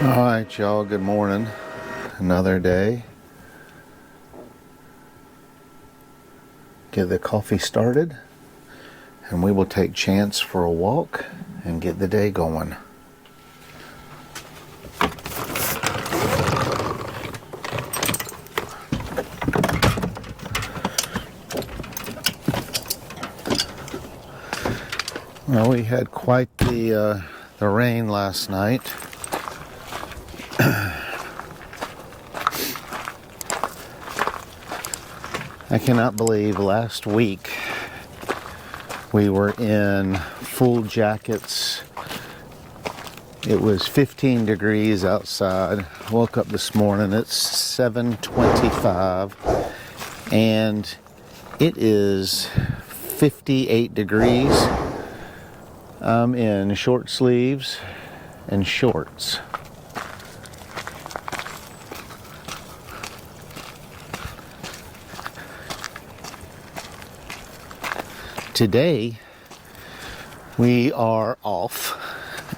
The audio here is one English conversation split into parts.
Alright, y'all, good morning. Another day. Get the coffee started, and we will take Chance for a walk and get the day going. Well, we had quite the rain last night. I cannot believe last week we were in full jackets. It was 15 degrees outside. Woke up this morning, it's 7:25, and it is 58 degrees. I'm in short sleeves and shorts. Today, we are off,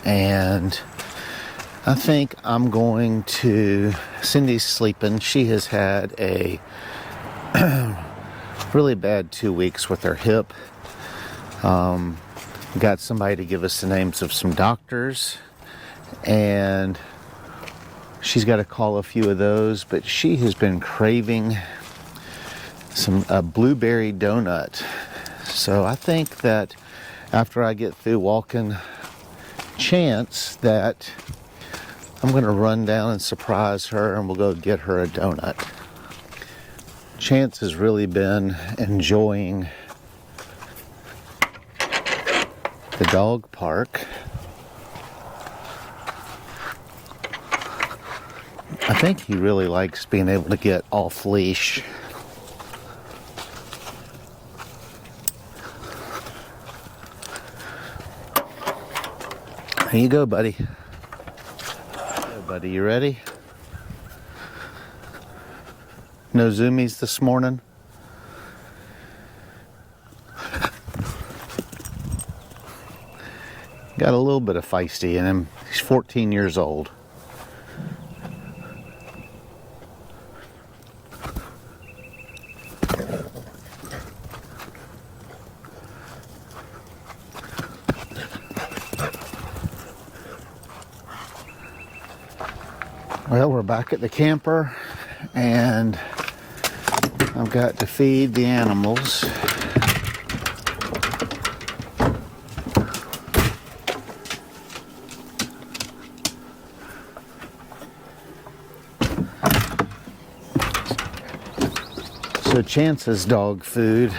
and I think I'm going to... Cindy's sleeping. She has had a really bad 2 weeks with her hip. Got somebody to give us the names of some doctors, and she's got to call a few of those, but she has been craving a blueberry donut. So I think that after I get through walking Chance, that I'm going to run down and surprise her, and we'll go get her a donut. Chance has really been enjoying the dog park. I think he really likes being able to get off leash. Here you go, buddy. Hey, buddy, you ready? No zoomies this morning? Got a little bit of feisty in him. He's 14 years old. Well, we're back at the camper, and I've got to feed the animals. So Chance's dog food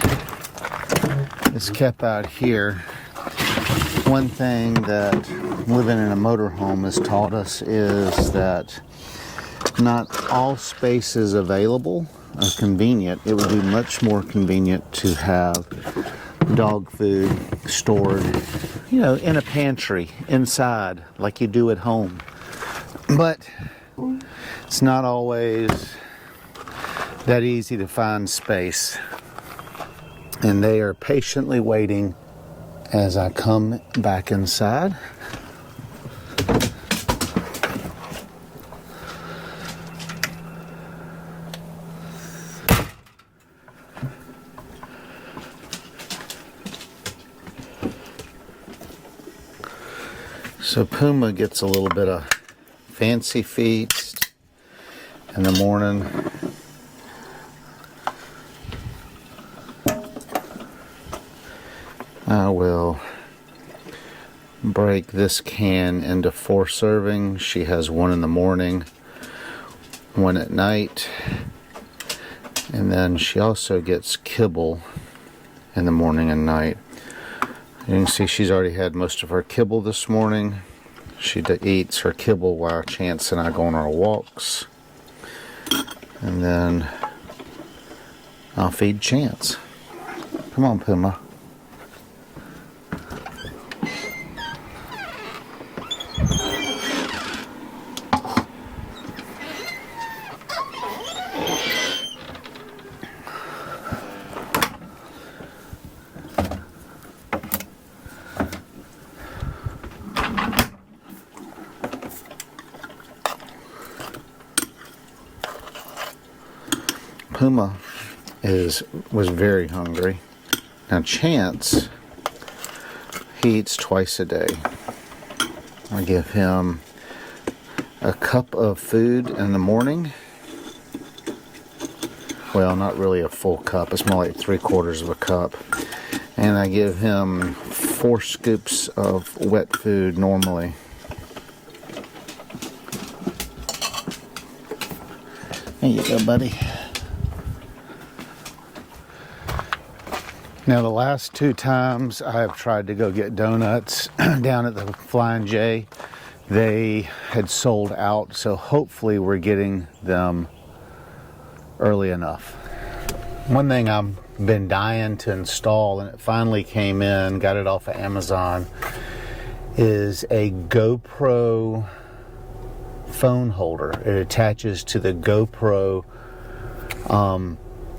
is kept out here. One thing that living in a motorhome has taught us is that not all space is available or convenient. It would be much more convenient to have dog food stored, in a pantry inside like you do at home. But it's not always that easy to find space. And they are patiently waiting as I come back inside. So Puma gets a little bit of fancy feast in the morning. I will break this can into 4 servings. She has 1 in the morning, 1 at night, and then she also gets kibble in the morning and night. You can see she's already had most of her kibble this morning. She eats her kibble while Chance and I go on our walks. And then I'll feed Chance. Come on, Puma. Puma was very hungry. Now Chance, he eats twice a day. I give him a cup of food in the morning. Well, not really a full cup. It's more like 3/4 of a cup. And I give him 4 scoops of wet food normally. There you go, buddy. Now, the last 2 times I have tried to go get donuts down at the Flying J, they had sold out, so hopefully we're getting them early enough. One thing I've been dying to install, and it finally came in, got it off of Amazon, is a GoPro phone holder. It attaches to the GoPro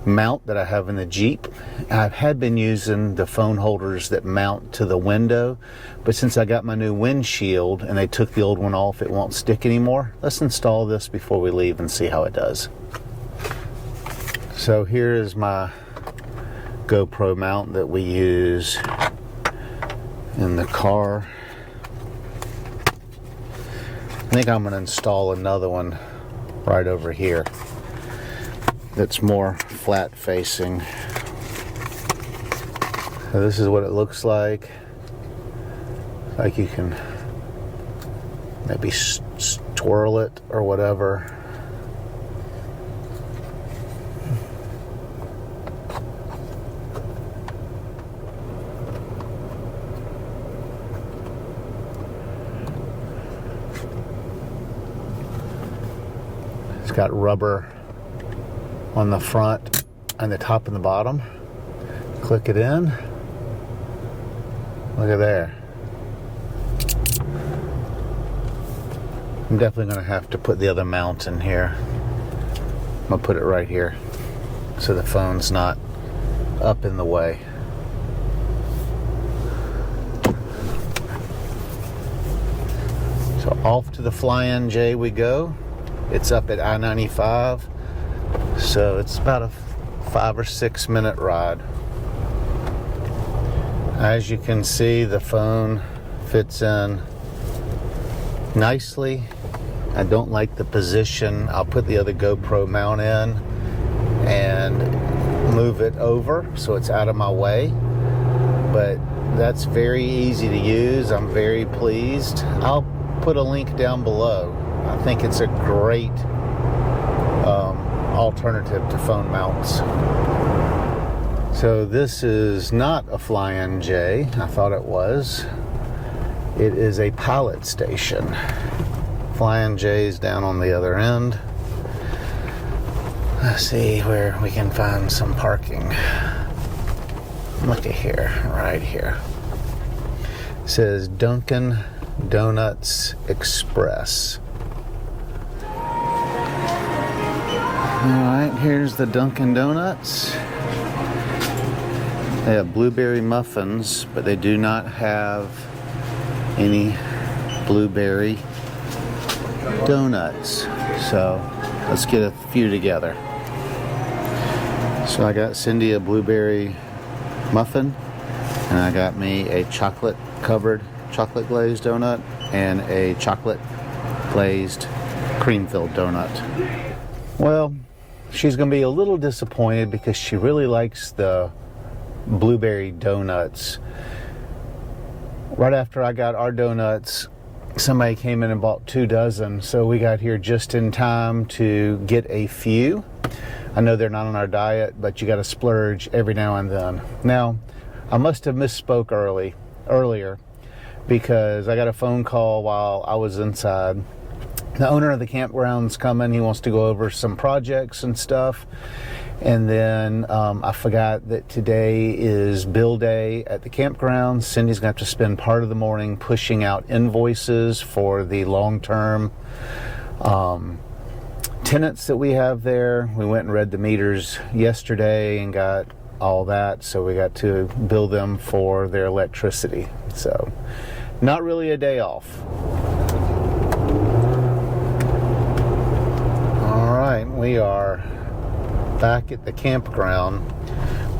mount that I have in the Jeep. I had been using the phone holders that mount to the window, but since I got my new windshield and they took the old one off, it won't stick anymore. Let's install this before we leave and see how it does. So here is my GoPro mount that we use in the car. I think I'm going to install another one right over here that's more flat facing. So this is what it looks like. Like you can maybe twirl it or whatever. It's got rubber on the front and the top and the bottom. Click it in. Look at there. I'm definitely going to have to put the other mount in here. I'm going to put it right here so the phone's not up in the way. So off to the Flying J we go. It's up at I-95, so it's about a 5 or 6 minute ride. As you can see, the phone fits in nicely. I don't like the position. I'll put the other GoPro mount in and move it over so it's out of my way. But that's very easy to use. I'm very pleased. I'll put a link down below. I think it's a great alternative to phone mounts. So this is not a Flying J. I thought it was. It is a pilot station. Flying J's down on the other end. Let's see where we can find some parking. Look at here, right here. It says Dunkin Donuts Express. Alright, here's the Dunkin Donuts. They have blueberry muffins, but they do not have any blueberry donuts. So let's get a few together. So I got Cindy a blueberry muffin, and I got me a chocolate glazed donut and a chocolate glazed cream filled donut. Well, she's going to be a little disappointed because she really likes the blueberry donuts. Right after I got our donuts, somebody came in and bought 2 dozen, so we got here just in time to get a few. I know they're not on our diet, but you got to splurge every now and then. Now, I must have misspoke earlier because I got a phone call while I was inside. The owner of the campground's coming. He wants to go over some projects and stuff. And then I forgot that today is bill day at the campground. Cindy's going to have to spend part of the morning pushing out invoices for the long-term tenants that we have there. We went and read the meters yesterday and got all that. So we got to bill them for their electricity. So not really a day off. All right, we are back at the campground.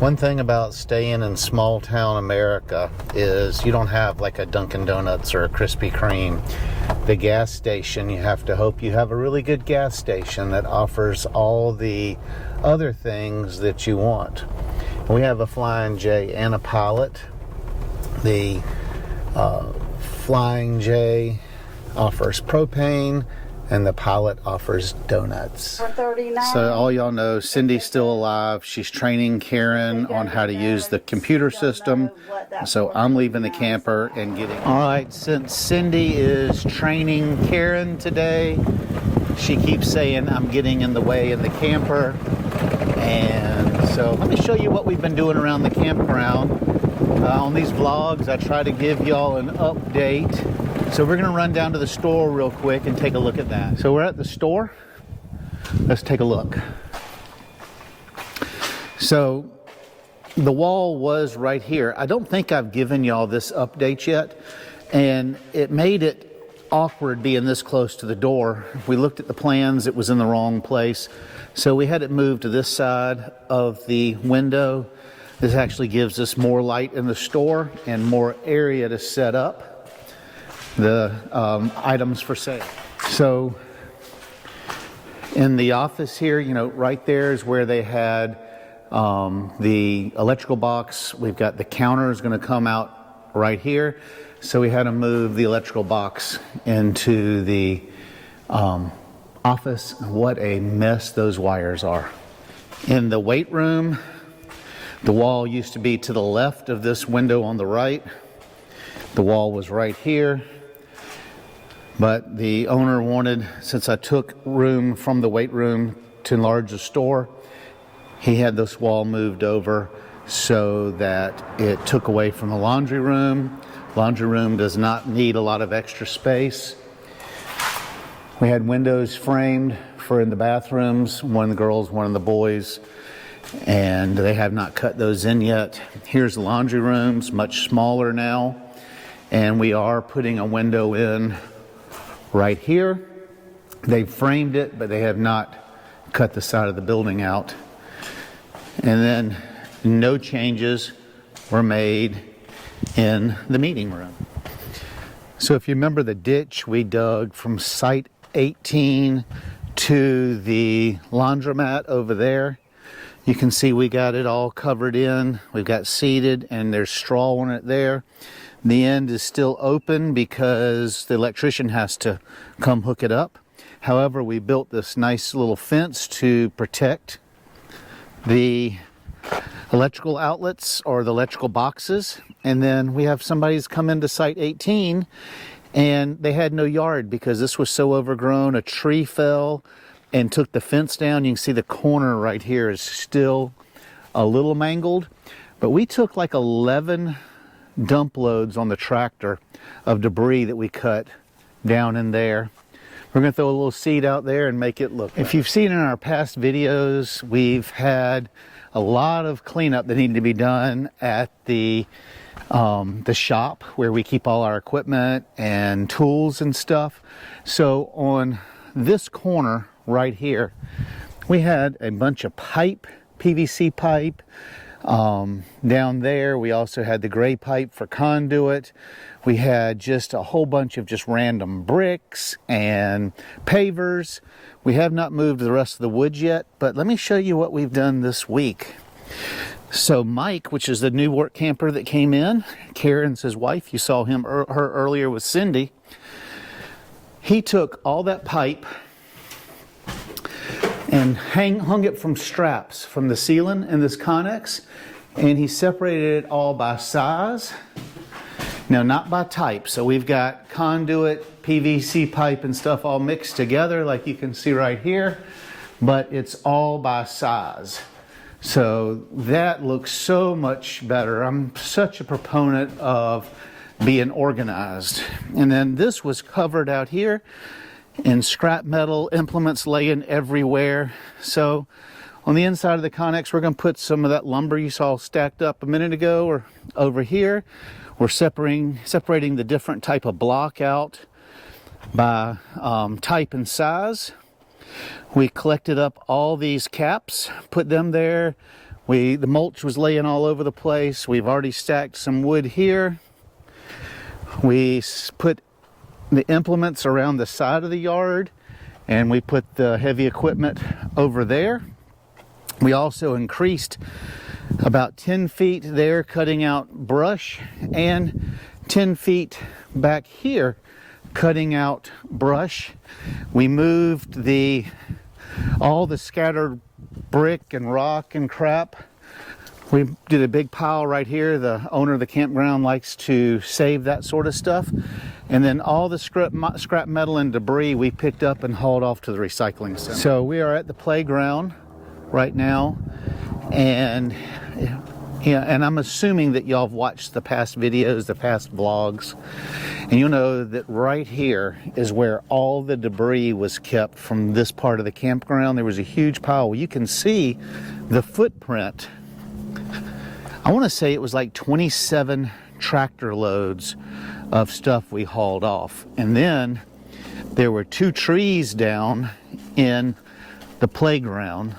One thing about staying in small town America is you don't have like a Dunkin' Donuts or a Krispy Kreme. The gas station, you have to hope you have a really good gas station that offers all the other things that you want. We have a Flying J and a Pilot. The Flying J offers propane, and the Pilot offers donuts. For $39. So all y'all know, Cindy's still alive. She's training Karen on how to use the computer system. So I'm leaving the camper and getting... All right, since Cindy is training Karen today, she keeps saying I'm getting in the way in the camper. And so let me show you what we've been doing around the campground. On these vlogs, I try to give y'all an update. So we're gonna run down to the store real quick and take a look at that. So we're at the store. Let's take a look. So the wall was right here. I don't think I've given y'all this update yet, and it made it awkward being this close to the door. We looked at the plans, it was in the wrong place. So we had it moved to this side of the window. This actually gives us more light in the store and more area to set up the items for sale. So in the office here, you know, right there is where they had the electrical box. We've got the counter is going to come out right here. So we had to move the electrical box into the office. What a mess those wires are. In the weight room, the wall used to be to the left of this window on the right. The wall was right here. But the owner wanted, since I took room from the weight room to enlarge the store, he had this wall moved over so that it took away from the laundry room. Laundry room does not need a lot of extra space. We had windows framed for in the bathrooms, one of the girls, one of the boys, and they have not cut those in yet. Here's the laundry rooms, much smaller now, and we are putting a window in right here. They've framed it, but they have not cut the side of the building out. And then no changes were made in the meeting room. So if you remember the ditch we dug from site 18 to the laundromat over there, you can see we got it all covered in. We've got seeded and there's straw on it there. The end is still open because the electrician has to come hook it up. However, we built this nice little fence to protect the electrical outlets or the electrical boxes. And then we have somebody's come into site 18 and they had no yard because this was so overgrown. A tree fell and took the fence down. You can see the corner right here is still a little mangled. But we took like 11 dump loads on the tractor of debris that we cut down in there. We're going to throw a little seed out there and make it look better. If you've seen in our past videos, we've had a lot of cleanup that needed to be done at the shop where we keep all our equipment and tools and stuff. So on this corner right here, we had a bunch of pipe, PVC pipe. Down there we also had the gray pipe for conduit. We had just a whole bunch of just random bricks and pavers. We have not moved the rest of the wood yet, but let me show you what we've done this week. So Mike, which is the new work camper that came in, Karen's his wife, you saw him her earlier with Cindy, he took all that pipe and hung it from straps from the ceiling in this Connex, and he separated it all by size. Now, not by type. So we've got conduit, PVC pipe and stuff all mixed together like you can see right here, but it's all by size. So that looks so much better. I'm such a proponent of being organized. And then this was covered out here in scrap metal, implements laying everywhere. So on the inside of the Connex, we're going to put some of that lumber you saw stacked up a minute ago or over here. We're separating the different type of block out by type and size. We collected up all these caps, put them there. The mulch was laying all over the place. We've already stacked some wood here. We put the implements around the side of the yard, and we put the heavy equipment over there. We also increased about 10 feet there, cutting out brush, and 10 feet back here, cutting out brush. We moved all the scattered brick and rock and crap. We did a big pile right here. The owner of the campground likes to save that sort of stuff. And then all the scrap metal and debris we picked up and hauled off to the recycling center. So we are at the playground right now, and I'm assuming that y'all have watched the past videos, the past vlogs, and you'll know that right here is where all the debris was kept from this part of the campground. There was a huge pile. You can see the footprint. I want to say it was like 27 tractor loads of stuff we hauled off. And then there were 2 trees down in the playground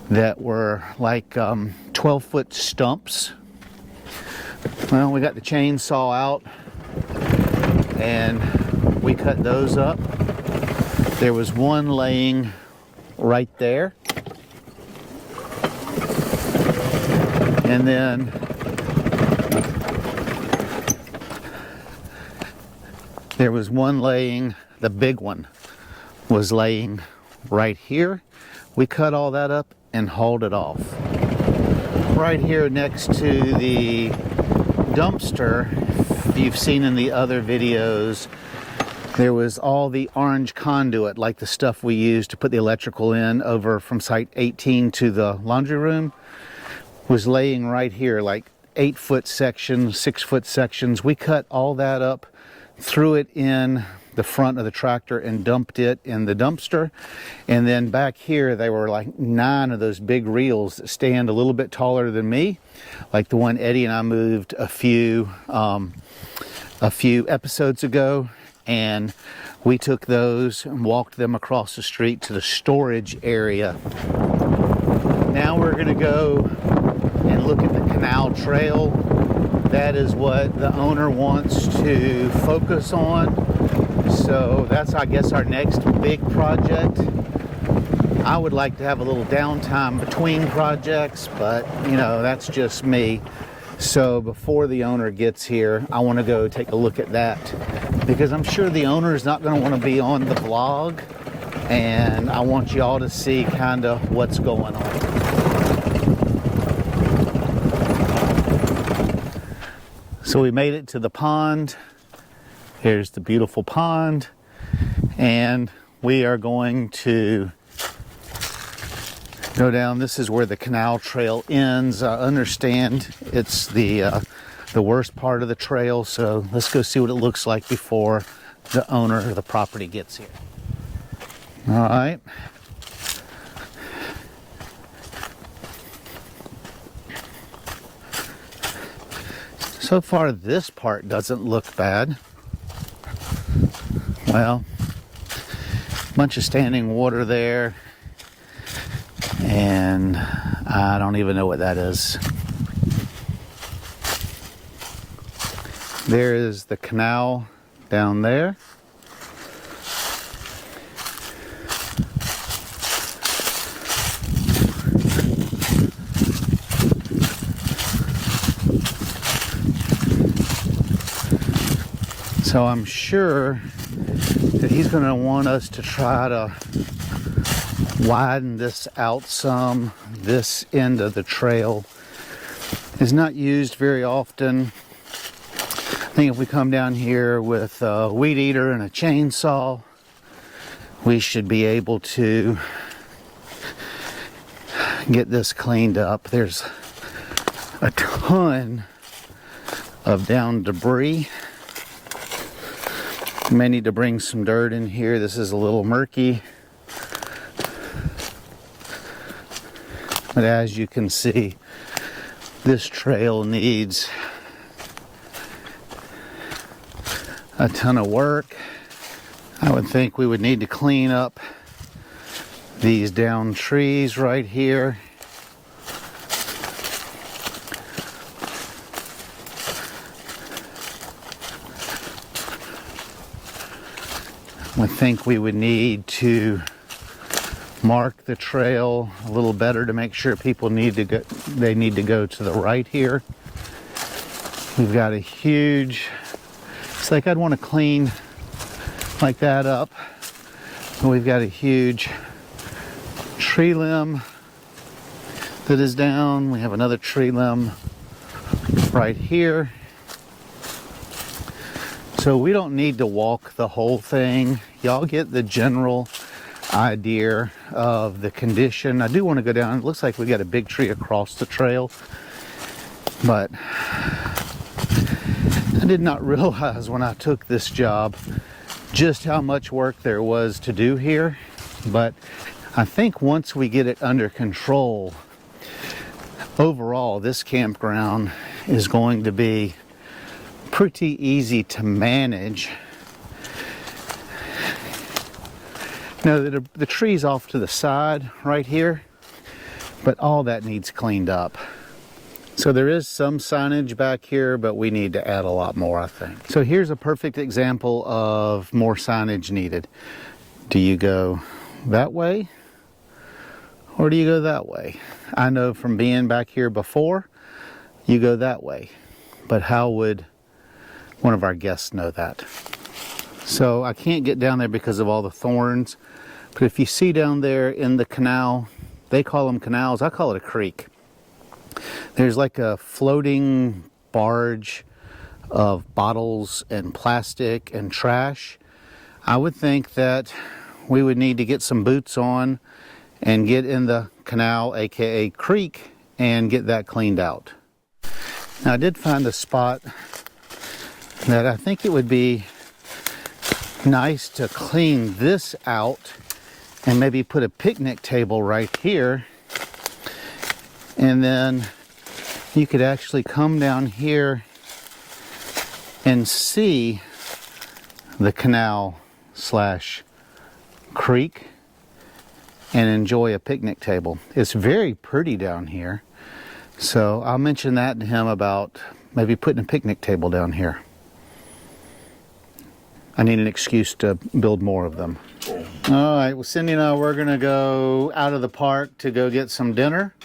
that were like 12-foot stumps. Well, we got the chainsaw out and we cut those up. There was one laying right there. And then there was one laying, the big one was laying right here. We cut all that up and hauled it off. Right here next to the dumpster, if you've seen in the other videos, there was all the orange conduit, like the stuff we used to put the electrical in over from site 18 to the laundry room, was laying right here, like 8-foot sections, 6-foot sections. We cut all that up, threw it in the front of the tractor and dumped it in the dumpster. And then back here, there were like 9 of those big reels that stand a little bit taller than me, like the one Eddie and I moved a few episodes ago. And we took those and walked them across the street to the storage area. Now we're gonna go and look at the Canal Trail. That is what the owner wants to focus on. So that's, I guess, our next big project. I would like to have a little downtime between projects, but you know, that's just me. So before the owner gets here, I want to go take a look at that, because I'm sure the owner is not going to want to be on the vlog, and I want y'all to see kind of what's going on. So we made it to the pond. Here's the beautiful pond, and we are going to go down. This is where the Canal Trail ends. I understand it's the worst part of the trail, so let's go see what it looks like before the owner of the property gets here. All right. So far, this part doesn't look bad. Well, bunch of standing water there, and I don't even know what that is. There is the canal down there. So I'm sure that he's going to want us to try to widen this out some. This end of the trail is not used very often. I think if we come down here with a weed eater and a chainsaw, we should be able to get this cleaned up. There's a ton of down debris. May need to bring some dirt in here. This is a little murky. But as you can see, this trail needs a ton of work. I would think we would need to clean up these down trees right here. We think we would need to mark the trail a little better to make sure people need to go, they need to go to the right here. We've got a huge, it's like I'd want to clean like that up. We've got a huge tree limb that is down. We have another tree limb right here. So we don't need to walk the whole thing. Y'all get the general idea of the condition. I do want to go down. It looks like we got a big tree across the trail, but I did not realize when I took this job just how much work there was to do here. But I think once we get it under control, overall this campground is going to be pretty easy to manage. Now the tree's off to the side right here, but all that needs cleaned up. So there is some signage back here, but we need to add a lot more, I think. So here's a perfect example of more signage needed. Do you go that way or do you go that way? I know from being back here before, you go that way, but how would one of our guests know that? So I can't get down there because of all the thorns, but if you see down there in the canal, they call them canals, I call it a creek. There's like a floating barge of bottles and plastic and trash. I would think that we would need to get some boots on and get in the canal, aka creek, and get that cleaned out. Now I did find a spot that I think it would be nice to clean this out and maybe put a picnic table right here, and then you could actually come down here and see the canal slash creek and enjoy a picnic table. It's very pretty down here, so I'll mention that to him about maybe putting a picnic table down here. I need an excuse to build more of them. All right, well, Cindy and I, we're gonna go out of the park to go get some dinner.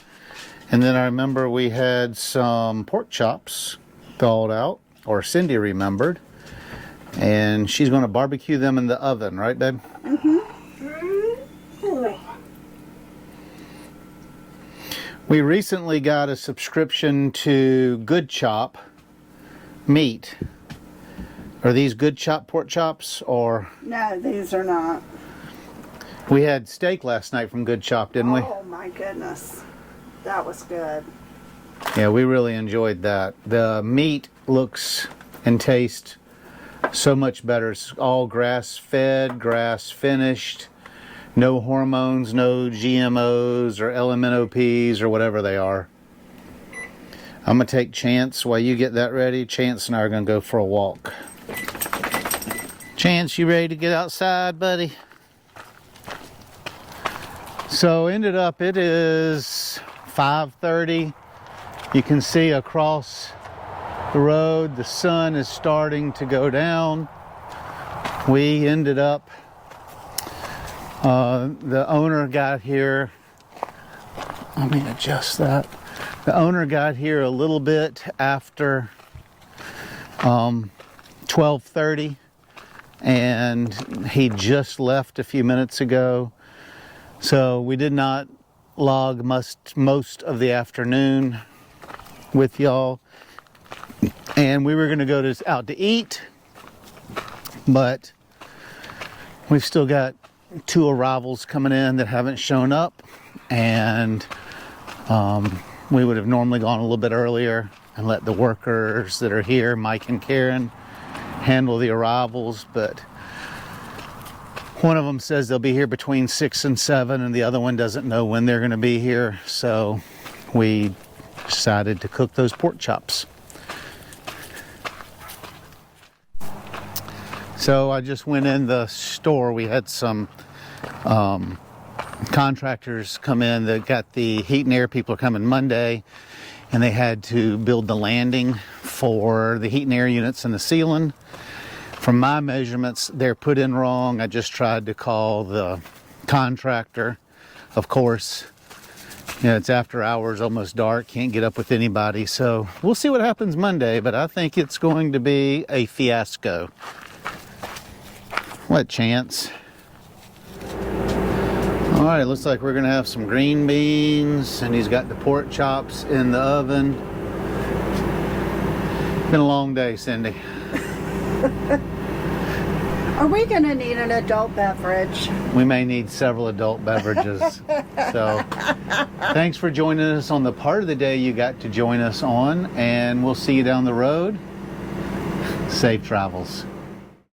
And then I remember we had some pork chops thawed out, or Cindy remembered. And she's gonna barbecue them in the oven, right, babe? Mm-hmm. We recently got a subscription to Good Chop meat. Are these Good Chop pork chops, or? No, these are not. We had steak last night from Good Chop, didn't we? Oh my goodness. That was good. Yeah, we really enjoyed that. The meat looks and tastes so much better. It's all grass-fed, grass-finished, no hormones, no GMOs or LMNOPs or whatever they are. I'm going to take Chance while you get that ready. Chance and I are going to go for a walk. Chance, you ready to get outside, buddy? So ended up, it is 5:30. You can see across the road the sun is starting to go down. We ended up, the owner got here, let me adjust that. The owner got here a little bit after 12:30, and he just left a few minutes ago. So we did not log most of the afternoon with y'all. And we were going to go out to eat, but we've still got 2 arrivals coming in that haven't shown up. And we would have normally gone a little bit earlier and let the workers that are here, Mike and Karen, handle the arrivals, but one of them says they'll be here between 6 and 7, and the other one doesn't know when they're going to be here, so we decided to cook those pork chops. So I just went in the store. We had some contractors come in that got the heat and air people are coming Monday, and they had to build the landing for the heat and air units and the ceiling. From my measurements, they're put in wrong. I just tried to call the contractor. Of course, you know, it's after hours, almost dark, can't get up with anybody. So we'll see what happens Monday, but I think it's going to be a fiasco. What chance? All right, looks like we're gonna have some green beans, and he's got the pork chops in the oven. Been a long day, Cindy. Are we gonna need an adult beverage? We may need several adult beverages. So thanks for joining us on the part of the day you got to join us on, and we'll see you down the road. Safe travels.